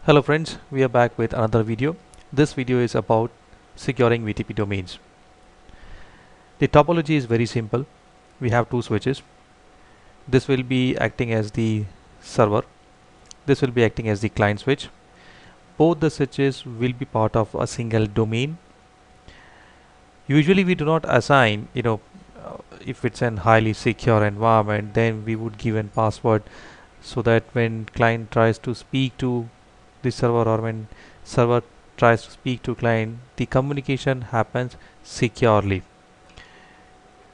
Hello friends, we are back with another video. This video is about securing VTP domains. The topology is very simple. We have two switches. This will be acting as the server. This will be acting as the client switch. Both the switches will be part of a single domain. Usually we do not assign, if it's an highly secure environment, then we would give a password so that when client tries to speak to the server or when server tries to speak to client, the communication happens securely.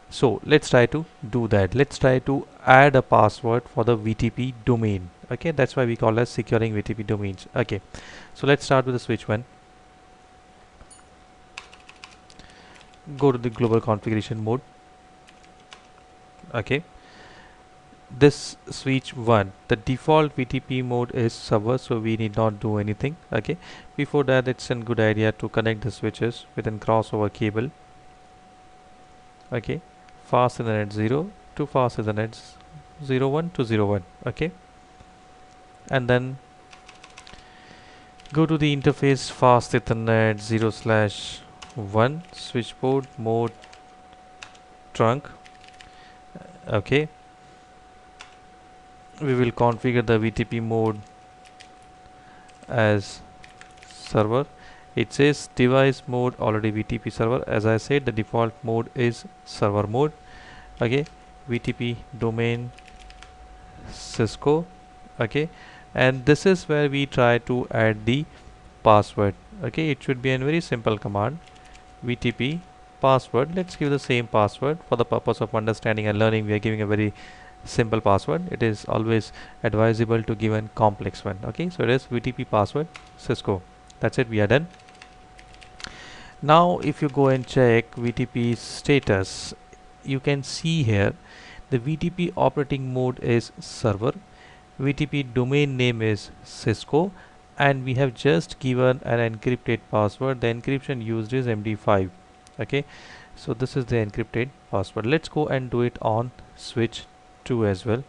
So let's try to do that. Let's try to add a password for the VTP domain. Okay, that's why we call as securing VTP domains. Okay, so let's start with the switch one. Go to the global configuration mode. Okay, this switch 1, the default VTP mode is server, so we need not do anything. Okay, before that it's a good idea to connect the switches with a crossover cable. Okay, fast Ethernet 0 to fast Ethernet 01 to 01. Okay, and then go to the interface fast Ethernet 0/1 switchboard mode trunk. Okay, we will configure the VTP mode as server. It says device mode already VTP server. As I said, the default mode is server mode. Okay, VTP domain Cisco. Okay, and this is where we try to add the password. Okay, it should be a very simple command, VTP password. Let's give the same password for the purpose of understanding and learning. We are giving a very simple password. It is always advisable to give a complex one. Okay, so it is VTP password Cisco. That's it, we are done. Now if you go and check VTP status, you can see here the VTP operating mode is server, VTP domain name is Cisco, and we have just given an encrypted password. The encryption used is MD5. Okay, so this is the encrypted password. Let's go and do it on switch 2 as well.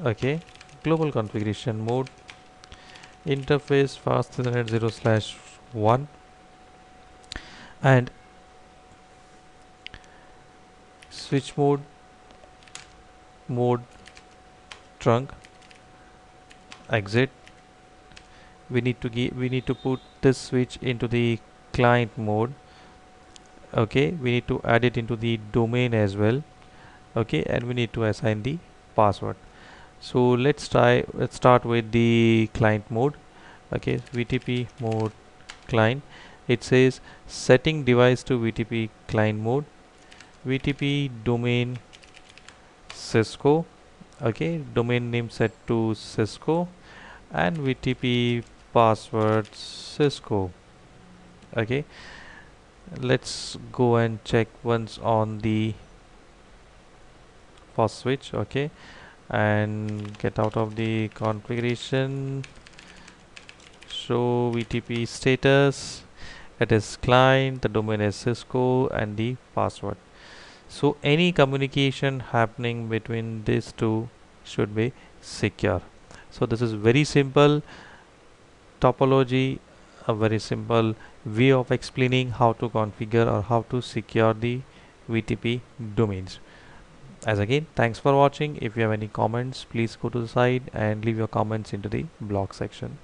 Okay, global configuration mode, interface fast Ethernet 0/1 and switch mode trunk exit. We need to put this switch into the client mode. Okay, we need to add it into the domain as well. Okay, and we need to assign the password. So let's start with the client mode. Okay, VTP mode client. It says setting device to VTP client mode, VTP domain Cisco. Okay, domain name set to Cisco, and VTP password Cisco. Okay, let's go and check once on the first switch. Okay, and get out of the configuration, show VTP status. It is client, the domain is Cisco, and the password. So any communication happening between these two should be secure. So this is very simple topology, a very simple way of explaining how to configure or how to secure the VTP domains. As again, thanks for watching. If you have any comments, please go to the site and leave your comments into the blog section.